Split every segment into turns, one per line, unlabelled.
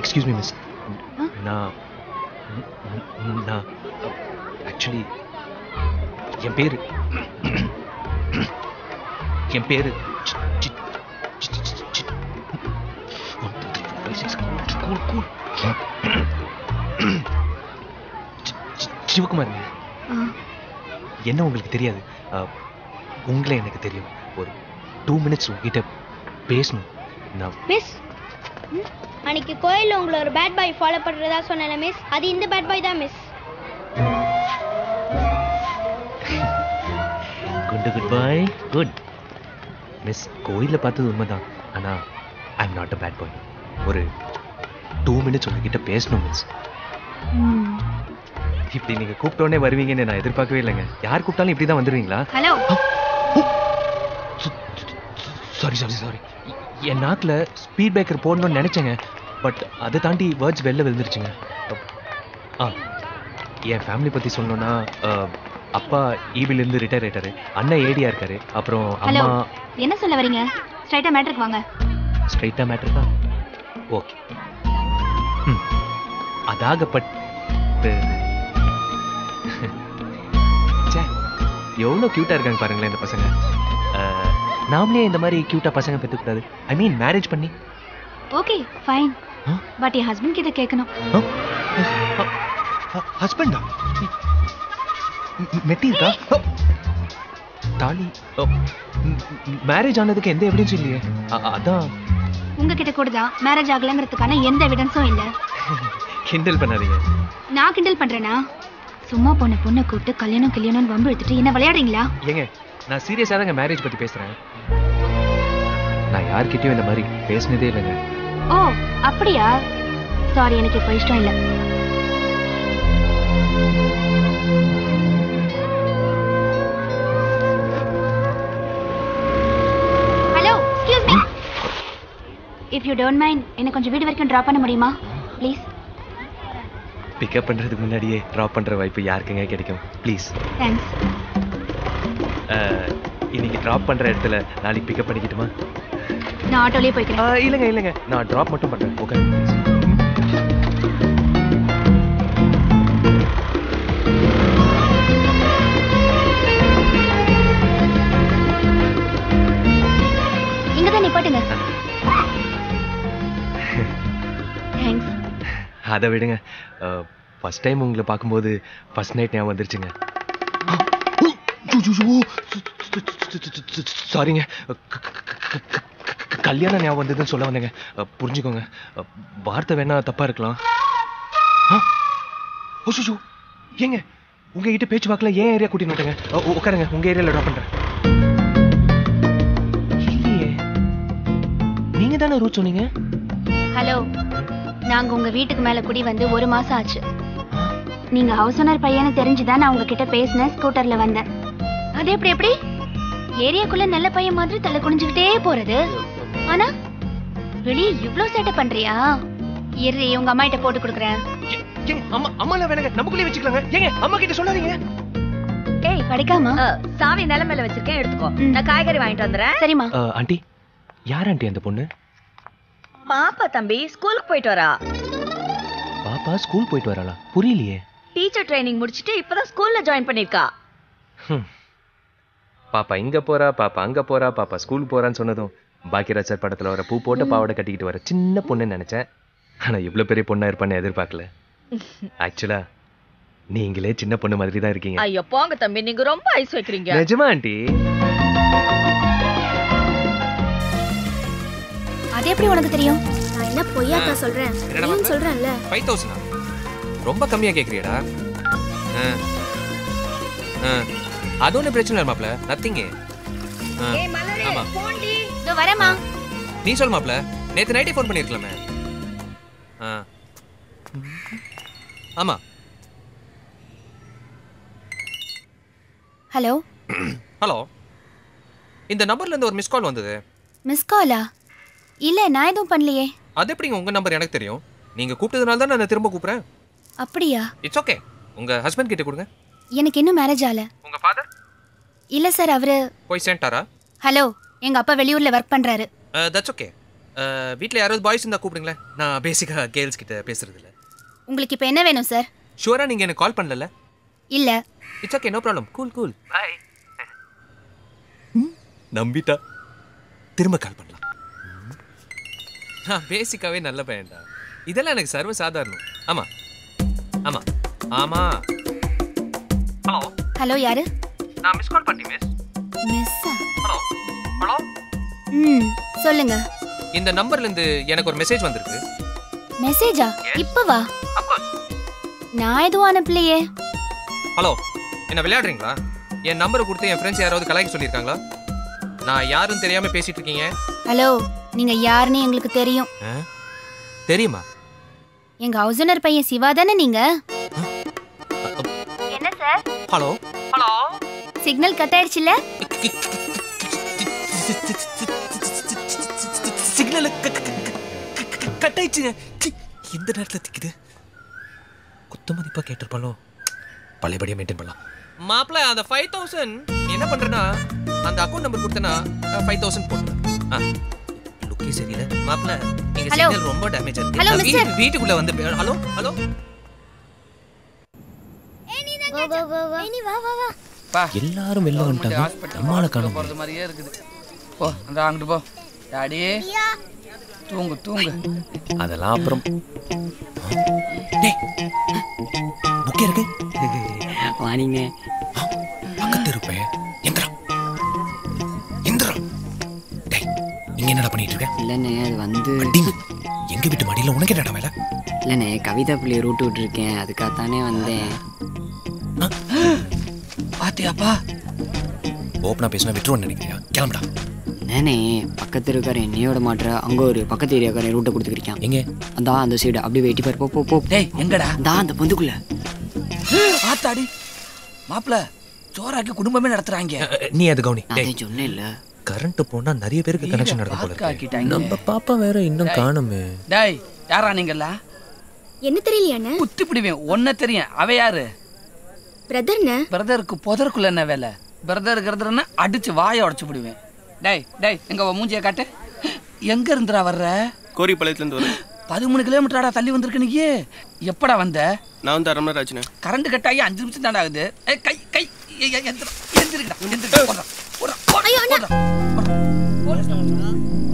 Excuse me miss. நான் actually என் பேரு சிவகுமாருங்க. என்ன உங்களுக்கு தெரியாது, உங்களை எனக்கு தெரியும். ஒரு 2 minutes உங்ககிட்ட பேசணும்.
மிஸ், அன்னைக்கு கோயிலில் உங்களை ஒரு பேட் பாய் ஃபாலோ பண்ணுறதா சொன்னேன் மிஸ், அது இந்த பேட் பாய் தான் miss.
Good boy. Good miss, கோயிலில் பார்த்தது உண்மைதான். ஆனால் I am not a bad boy. ஒரு 2 minutes உங்ககிட்ட பேசணும் மிஸ். இப்படி நீங்க கூப்பிட்டோன்னே வருவீங்கன்னு நான் எதிர்பார்க்கவே இல்லைங்க. யார் கூப்பிட்டாலும் இப்படி தான் வந்துடுவீங்களா?
ஹலோ.
சாரி. என் நாக்கில் ஸ்பீட் பிரேக்கர் போடணும்னு நினைச்சேங்க. பட் அதை தாண்டி வேர்ட்ஸ் வெளில விழுந்துருச்சுங்க. என் ஃபேமிலி பற்றி சொல்லணும்னா, அப்பா ஈபிலிருந்து ரிட்டையர் ஆயிட்டாரு, அண்ணன் ஏடியா இருக்காரு, அப்புறம் அம்மா.
என்ன சொல்ல வரீங்க? ஸ்ட்ரைட்டா மேட்டருக்கு வாங்க.
ஸ்ட்ரைட்டா மேட்டருக்கா? ஓகே. அதாகப்பட்டு எவ்வளோ க்யூட்டாக இருக்காங்க பாருங்களேன் இந்த பசங்க. நாமளே இந்த மாதிரி க்யூட்டாக பசங்க பெற்றுக்கூடாது? ஐ மீன் மேரேஜ் பண்ணி.
Okay fine, but N husband கிட்ட கேட்கணும்.
ஹஸ்பண்டா? மெட்டி இருக்கா? தாலி? மேரேஜ் ஆனதுக்கு எந்த எவிடன்ஸும் இல்லையே. அதான்
உங்ககிட்ட கூட தான் மேரேஜ் ஆகலங்கிறதுக்கான எந்த எவிடன்ஸும் இல்லை.
கிண்டல் பண்ணாதீங்க. நான்
கிண்டல் பண்றேனா? சும்மா பொண்ணை கூப்பிட்டு கல்யாணம்னு வம்பு எடுத்துட்டு என்ன விளையாடுறீங்களா?
ஏங்க, நான் சீரியஸாக தாங்க மேரேஜ் பற்றி பேசுகிறேன். நான் யார்கிட்டயும் இந்த மாதிரி பேசினதே இல்லைங்க.
ஓ அப்படியா? சாரி, எனக்கு இப்போ இஷ்டம் இல்லை. Hello, excuse me. If you don't mind, என்ன கொஞ்சம் வீடு வரைக்கும் ட்ராப் பண்ண முடியுமா ப்ளீஸ்?
பிக்கப் பண்ணுறதுக்கு முன்னாடியே ட்ராப் பண்ணுற வாய்ப்பு யாருக்குங்க கிடைக்கும்? ப்ளீஸ்.
தேங்க்ஸ்.
இன்னைக்கு ட்ராப் பண்ணுற இடத்துல நாளைக்கு பிக்கப் பண்ணிக்கிட்டுமா?
நான் ஆட்டோலேயே போய்க்கிறேன்.
இல்லைங்க, நான் ட்ராப் மட்டும் பண்ணுறேன். ஓகே.
இங்கே தான் நிப்பாட்டுங்க. தேங்க்ஸ்.
அதை விடுங்க, ஃபர்ஸ்ட் டைம் உங்களை பார்க்கும்போது ஃபர்ஸ்ட் நைட் ஞாபகம் வந்துருச்சுங்க. சாரிங்க, கல்யாணம் ஞாபகம் வந்ததுன்னு சொல்ல வந்தேங்க. புரிஞ்சுக்கோங்க, வார்த்தை வேணா தப்பா இருக்கலாம். ஏங்க, உங்ககிட்ட பேச்சு வாக்கல ஏன் ஏரியா கூட்டின்னு விட்டேங்க. உட்காருங்க, உங்க ஏரியால ட்ராப் பண்றேன். இல்லையே, நீங்க தானே ரூட் சொன்னீங்க.
ஹலோ, நாங்க உங்க வீட்டுக்கு மேல குடி வந்து 1 மாசம் ஆச்சு. நீங்க ஹவுஸ் ஓனர் பையனை தெரிஞ்சுதான் நான் உங்ககிட்ட பேசினேன். ஸ்கூட்டர்ல வந்தேன். அது எப்படி ஏரியாக்குள்ள நல்ல பையன் மாதிரி தலை குனிஞ்சுக்கிட்டே போறது, ஆனா வெளியே இவ்ளோ சேட்டை பண்றியா? இரு, உங்க அம்மா கிட்ட போட்டு கொடுக்குறேன்.
அம்மா வேணாங்க, நமக்குள்ளே வச்சுக்கலாங்க. ஏங்க, அம்மா கிட்ட சொல்லாதீங்க.
ஏய், படிக்காமா?
சாவி நிலமேல வச்சிருக்கேன், எடுத்துக்கோ. நான் காய்கறி வாங்கிட்டு வந்துறேன்.
சரிம்மா.
ஆண்டி, யார் ஆண்டி அந்த பொண்ணு?
பாப்பா தம்பி ஸ்கூலுக்கு போயிட்டு வரா.
பாப்பா ஸ்கூல் போயிட்டு வராளா? புரியலையே.
டீச்சர் ட்ரைனிங் முடிச்சிட்டு இப்பதான் ஸ்கூல்ல ஜாயின் பண்ணிருக்கா.
பாப்பா இங்க போறா, பாப்பா அங்க போறா, பாப்பா ஸ்கூல் போறான்னு சொன்னதும் பாக்கியராஜ் சார் படத்துல வர பூ போட்ட பாவாடை கட்டிக்கிட்டு வர சின்ன பொண்ணுன்னு நினைச்சேன். ஆனா இவ்வளவு பெரிய பொண்ணா இருப்பான்னு எதிர்பார்க்கல. ஆக்சுவலா நீங்களே சின்ன பொண்ணு மாதிரி தான் இருக்கீங்க.
ஐயோ போங்க தம்பி, நீங்க ரொம்ப ஐஸ் வைக்கிறீங்க.
நிஜமா ஆண்டி?
அது எப்படி உனக்கு தெரியும்? நான் என்ன பொய்யாக்கா சொல்றேன்? நீயும் சொல்றேன்ல.
5000 ரொம்ப கம்மியா கேக்குறியடா. அது ஒன்றும் பிரச்சனை இல்லை மாப்ள, நத்திங்க.
ஆமா
போண்டி இதோ வரேம்மா.
நீ சொல் மாப்ள, நேத்து நைட்டே ஃபோன் பண்ணிருக்கலாமே. ஆமா.
ஹலோ.
ஹலோ, இந்த நம்பர்ல இருந்து ஒரு மிஸ் கால் வந்தது.
மிஸ் காலா? இல்ல, நான் எதுவும் பண்ணலையே.
அது எப்படிங்க உங்க நம்பர் எனக்கு தெரியும்? நீங்க கூப்பிட்டதுனால தான் நான் திரும்ப கூப்பிடுறேன்.
அப்படியா?
It's okay. உங்க ஹஸ்பண்ட் கிட்ட கொடுங்க.
எனக்கு இன்னும் மேரேஜ் ஆகல.
உங்க ஃாதர்?
இல்ல சார், அவரு
போய் சேர்ந்தாரா?
ஹலோ, எங்க அப்பா வெளியூர்ல வர்க் பண்றாரு.
That's okay. வீட்டில் யாராவது பாய்ஸ் இருந்தால் கூப்பிடுங்களேன். நான் பேசிக்காக கேர்ள்ஸ் கிட்ட பேசுறது இல்லை.
உங்களுக்கு இப்போ என்ன வேணும் சார்?
ஷூராக நீங்கள் எனக்கு கால் பண்ணல?
இல்ல.
It's okay, no problem. Cool cool. Bye. நம்பிட்டா. திரும்ப கால் பண்ணலாம். நான் பேசிக்காவே நல்ல பையன்டா. இதெல்லாம் எனக்கு சர்வ சாதாரணம். ஆமா ஆமா ஆமா. ஹலோ
ஹலோ, யாரு?
நான் மிஸ் கால் பண்ணி மிஸ்.
மிஸ்ஸா?
Hello hello.
சொல்லுங்க.
இந்த நம்பர்ல இருந்து எனக்கு ஒரு மெசேஜ் வந்திருக்கு.
மெசேஜா? இப்பவா?
அப்கோர்ஸ்.
நான் எதுவும் அனுப்பலையே.
ஹலோ, என்ன விளையாடுறீங்களா? என் நம்பரை கொடுத்து என் ஃப்ரெண்ட்ஸ் யாராவது கலாய்க்க சொல்லியிருக்காங்களா? நான் யாருன்னு தெரியாம பேசிட்டு இருக்கீங்க.
ஹலோ, நீங்க யாருன்னு எங்களுக்கு தெரியும்.
தெரியுமா?
எங்க ஹவுஸ் ஓனர் பையன் சிவா தானே நீங்க? என்ன sir?
Hello hello.
Signal cut ஆயிடுச்சுல?
சிக்னல் கட் ஆயிடுச்சுங்க. இந்த நேரத்தில் திக்குது. குத்து மதிப்பா கேட்டிருப்பாலோ. பழையபடியா மெயின்டைன் பண்ணலாம். மாப்பிள்ள, அந்த 5000 என்ன பண்றேன்னா, அந்த அக்கௌண்ட் நம்பர் கொடுத்தனா 5000 போட்டுறேன். லுக்கே சரியில்லை மாப்பிள்ள. நீங்க சிக்னல் ரொம்ப டேமேஜ் ஆயிருக்கு. வீட்டுக்குள்ள வந்து ஹலோ ஹலோ.
எல்லாரும் வெளில வந்துட்டாங்க. நம்மால காணோம்.
போறது மாதிரியே இருக்குது. போ அந்த அங்கிட்டு போ. டாடி தூங்கு தூங்கு.
அதெல்லாம் அப்புறம். டேய், புக் இருக்கு.
வாணிங்க.
பக்கத்து இருப்பேன். எந்திரா எந்திரா. டேய், இங்க என்னடா பண்ணிட்டு இருக்க?
இல்லண்ணே, அது வந்து
எங்க வீட்டு மாடியில உனக்கு என்னடா வேலை?
இல்லண்ணே, கவிதா பிள்ளைய ரூட் விட்டுருக்கேன், அதுக்காகத்தானே வந்தேன்.
பாத்தியாப்பா?
ஓப்பனா பேசினா விட்டுருவோன்னு நினைக்கிறியா? கிளம்புடா.
நானே பக்கத்து இருக்காரு என்னையோட மாட்டுற, அங்க ஒரு பக்கத்து ஏரியாக்காரன் ரூட்டை கொடுத்துருக்கான்.
எங்க?
அதான் அந்த சைடு அப்படியே வெட்டி பாரு. போ போ.
டேய், எங்கடா?
தான் அந்த பொந்துக்குள்ள.
ஆத்தாடி மாப்பிள்ள, சோறாக்கி குடும்பமே நடத்துறாங்க.
நீ அது கவுனி.
அதே சொன்னேன் இல்ல,
கரண்ட் போனா நிறைய பேருக்கு கனெக்ஷன் நடக்க போல இருக்கு.
நம்ம
பாப்பா வேற இன்னும் காணுமே.
டேய், யாரா நீங்களா?
என்ன தெரியலையாண்ணே?
குத்தி பிடிவேன். ஒன்ன தெரியும். அவ யாரு?
பிரதர்ண்ணே.
பிரதருக்கு புதருக்குள்ள என்ன வேலை? பிரதர்னா அடிச்சு வாயை உடச்சு பிடிவேன். டேய் டேய், எங்க மூஞ்சிய காட்டு. எங்க இருந்துடா வர்ற?
கோரிப்பாளையத்துல இருந்து வரேன்.
13 கிலோமீட்டராடா தள்ளி வந்திருக்கு. நீ எப்படா வந்த?
நான் வந்து 1/2 மணி நேரம் ஆச்சுண்ணே.
கரண்ட் கட் ஆகி 5 நிமிஷம் தாண்டா ஆகுது. கை கை எந்திரிக்கடா.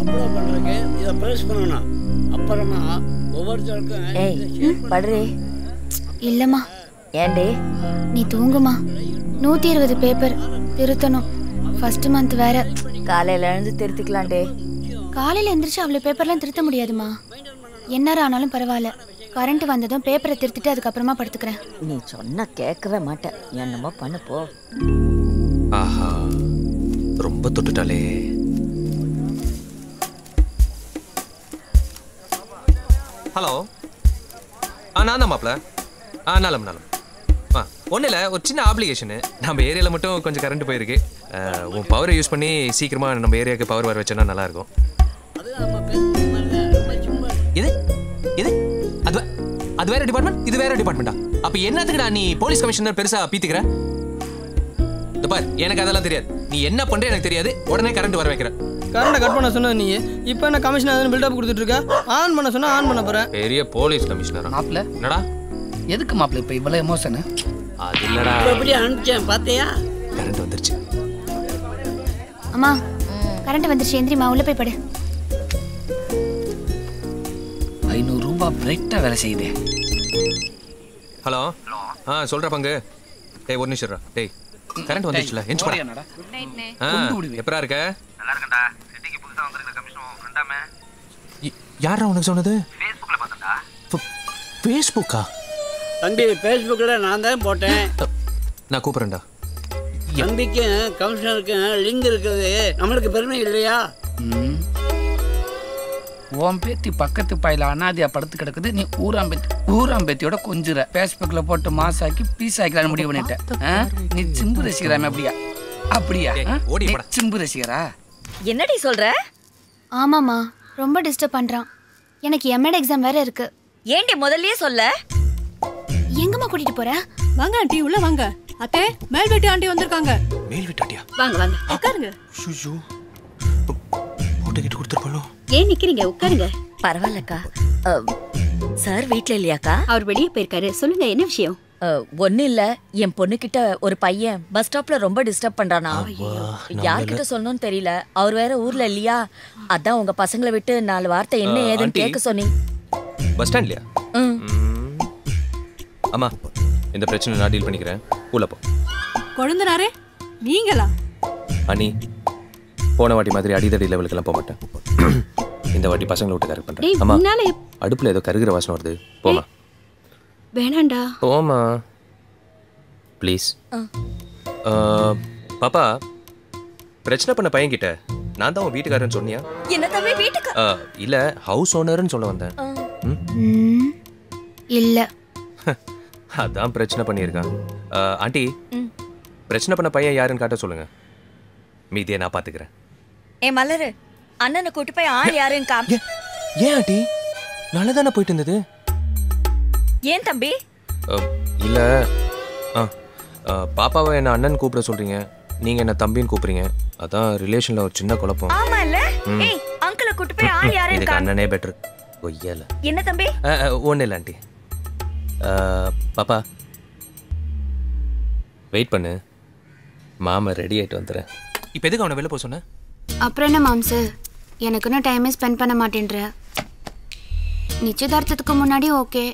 அப்ளை பண்றதுக்கு இதை பிரஸ் பண்ணணும். அப்புறமா ஒவ்வொருத்தருக்கும்
படுறே.
இல்லம்மா.
ஏண்டே?
நீ தூங்குமா. 120 பேப்பர் திருத்தணும். ஃபர்ஸ்ட் மந்த் வேற.
காலையில எழுந்து திருத்திக்கலாண்டே.
காலையில எந்திரிச்சு அவ்வளவு பேப்பர்லாம் திருத்த முடியாதுமா. என்ன ஆனாலும் பரவாயில்ல. கரண்ட் வந்ததும் பேப்பரை திருத்திட்டு அதுக்கப்புறமா படுத்துக்கிறேன்.
நீ சொன்னா கேட்கவே மாட்டேன். என்னமோ பண்ண போ.
ஆஹா, ரொம்ப தொட்டுட்டாலே.
ஹலோ. நான் தான் மாப்பிள்ள. நாளம் ஒன்றும் இல்லை, ஒரு சின்ன ஆப்ளிகேஷனு. நம்ம ஏரியாவில் மட்டும் கொஞ்சம் கரண்ட் போயிருக்கு. உன் பவரை யூஸ் பண்ணி சீக்கிரமாக நம்ம ஏரியாவுக்கு பவர் வர வச்சோன்னா நல்லாயிருக்கும். இது இது அது அது வேற டிபார்ட்மெண்ட், இது வேற டிபார்ட்மெண்ட்டா? அப்போ என்னத்துக்குடா நீ போலீஸ் கமிஷனர் பெருசாக பீத்துக்கிற? இந்த பார், எனக்கு அதெல்லாம் தெரியாது. நீ என்ன பண்ணுற எனக்கு தெரியாது. உடனே கரண்ட் வர வைக்கிற.
கரண்ட்டை கட் பண்ண சொன்ன நீ இப்போ என்ன கமிஷனர் பில்டப் கொடுத்துட்டு இருக்க? ஆன் பண்ண சொன்னா ஆன் பண்ண போறேன்.
பெரிய போலீஸ் கமிஷனரா?
மாப்பிள்ள
என்னடா
எதுக்கு மாப்பிள்ள இப்போ இவ்வளோ எமோஷனு?
அது இல்லடா,
எப்படி அனுப்பிச்சேன் பாத்தியா?
கரண்ட் வந்துருச்சு.
அம்மா, கரண்ட் வந்துருச்சு. எந்திரிமா, உள்ள போய் படு.
500 ரூபாய் பிரைட்டா வேலை செய்யுது.
ஹலோ. சொல்ற பங்கு. டேய், ஒரு நிமிஷம். டேய், கரண்ட் வந்துருச்சுல, எஞ்சி போடா. எப்பரா இருக்க?
நல்லா இருக்கேன்டா. சிட்டிக்கு புதுசா வந்திருக்க கமிஷனர் ஃப்ரெண்டாமே.
யாரா உனக்கு சொன்னது?
ஃபேஸ்புக்ல பார்த்தேன்டா.
ஃபேஸ்புக்கா?
தம்பி, ஃபேஸ்புக்கில் நான் தான் போட்டேன்.
நான் கூப்பிட்றேன்டா.
தம்பிக்கும் கமிஷனருக்கும் லிங்க் இருக்குது. நம்மளுக்கு பெருமை இல்லையா?
உன் பேத்தி பக்கத்து பாயில அனாதியா படுத்து கிடக்குது. நீ ஊராம்பேத்தியோட கொஞ்சுற. ஃபேஸ்புக்ல போட்டு மாசாக்கி பீஸ் ஆக்கலான்னு முடிவு பண்ணிட்டேன். நீ சிம்பு ரசிக்கிறாமே? அப்படியா? சிம்பு ரசிகரா?
என்னடி சொல்ற?
ஆமாமா, ரொம்ப டிஸ்டர்ப் பண்றான். எனக்கு எம்எட் எக்ஸாம் வேற இருக்கு.
ஏண்டி முதல்லயே சொல்ல?
எங்கம்மா கூட்டிட்டு போற?
வாங்க ஆண்டி, உள்ள வாங்க. அத்தை, மேல் வீட்டு ஆண்டி வந்திருக்காங்க.
மேல் வீட்டு ஆண்டியா?
வாங்க வாங்க, உட்காருங்க.
ஐயோ, நோட்டை கிட்ட கொடுத்துருப்பாளோ?
ஏன் நிக்கிறீங்க? உட்காருங்க.
பரவாயில்லக்கா. சார் வீட்ல இல்லையாக்கா?
அவர் வெளியே போயிருக்காரு. சொல்லுங்க, என்ன விஷயம்?
ஒன்னும் இல்ல, என் பொண்ணு கிட்ட ஒரு பையன் பஸ் ஸ்டாப்ல ரொம்ப டிஸ்டர்ப் பண்றானா. யார்கிட்ட சொல்லணும்னு தெரியல. அவர் வேற ஊர்ல இல்லையா, அதான் உங்க பசங்களை விட்டு 4 வார்த்தை என்ன ஏதுன்னு கேட்க சொன்னி.
பஸ் ஸ்டாண்ட்லயா? அம்மா, இந்த பிரச்சனை நான் டீல் பண்ணிக்கிறேன். உள்ள போ.
கொழுந்தனாரே, நீங்களா?
அண்ணி, போன வாட்டி மாதிரி அடிதடி லெவலுக்கெல்லாம் போக மாட்டேன். இந்த வாட்டி பசங்களை விட்டு கரெக்ட் பண்றேன். அம்மா, அடுப்புல ஏதோ கருகிற வாசனை வருது. போமா.
வேணாண்டா.
போமா ப்ளீஸ். பாப்பா, பிரச்சனை பண்ண பையன்கிட்ட நான் தான் உன் வீட்டுக்காரன்னு சொன்னியா?
என்ன தம்பி வீட்டுக்கு?
இல்ல, ஹவுஸ் ஓனர்னு சொல்ல வந்தேன்.
இல்ல.
அதான் பிரச்சனை பண்ணியிருக்கான். ஆண்டி, பிரச்சனை பண்ண பையன் யாருன்னு காட்ட சொல்லுங்க. மீதியை நான் பாத்துக்கிறேன்.
ஏ மலரு, அண்ணனை கூட்டு போய் ஆள் யாருன்னு காமி.
ஏன் ஆண்டி, நல்லதானே போயிட்டு இருந்தது?
ஏன் தம்பி?
இல்ல, பாப்பாவை என்ன அண்ணன் கூப்பிட சொல்றீங்க, நீங்க என்ன தம்பின்னு கூப்பிடுறீங்க. அதான் ரிலேஷன்ல ஒரு சின்ன குழப்பம்.
ஆமா இல்ல? ஏய், அங்கிளை கூட்டு போய் ஆள் யாருன்னு
இதுக்கு அண்ணனே பெட்டர். ஒய்யல.
என்ன தம்பி?
ஒண்ணு இல்ல ஆண்டி. பாப்பா, வெயிட் பண்ணு, மாமா ரெடி ஆயிட்டு வந்துடுறேன்.
இப்போ எதுக்கு அவனை வெளில போக சொன்ன?
அப்புறம் என்ன மாம்சு, எனக்குன்னு டைமே ஸ்பெண்ட் பண்ண மாட்டேன்ற. நிச்சயதார்த்தத்துக்கு முன்னாடி ஓகே,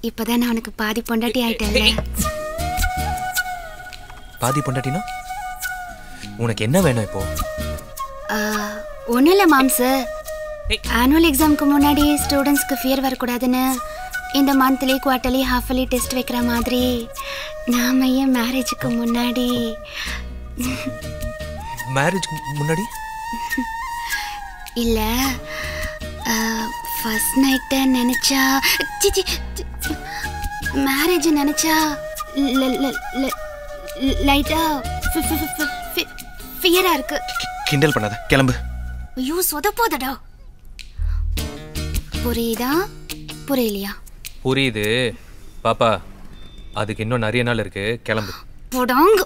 இப்பதான் நான் உனக்கு பாதி பொண்டாட்டி ஆயிட்டேன்ல.
பாதி பொண்டாட்டினா உனக்கு என்ன வேணும் இப்போ?
ஒன்றும் இல்லை மாம்சு, ஆனுவல் எக்ஸாமுக்கு முன்னாடி ஸ்டூடெண்ட்ஸ்க்கு ஃபியர் வரக்கூடாதுன்னு இந்த மந்த்லி குவார்ட்டர்லி ஹாஃபலி டெஸ்ட் வைக்கிற மாதிரி நாம ஏன் மேரேஜுக்கு முன்னாடி.
மேரேஜ்க்கு முன்னாடி
இல்ல, ஃபர்ஸ்ட் நைட்டை நினைச்சா, மேரேஜ் நினைச்சா லைட்டா ஃபியரா இருக்கு.
கிண்டல் பண்ணாத, கிளம்பு.
ஐயோ சொதப்போதடா. புரியுதா புரியலையா?
புரியுது பாப்பா, அதுக்கு இன்னும் நிறைய நாள் இருக்கு. கிளம்பு.
போடாங்க.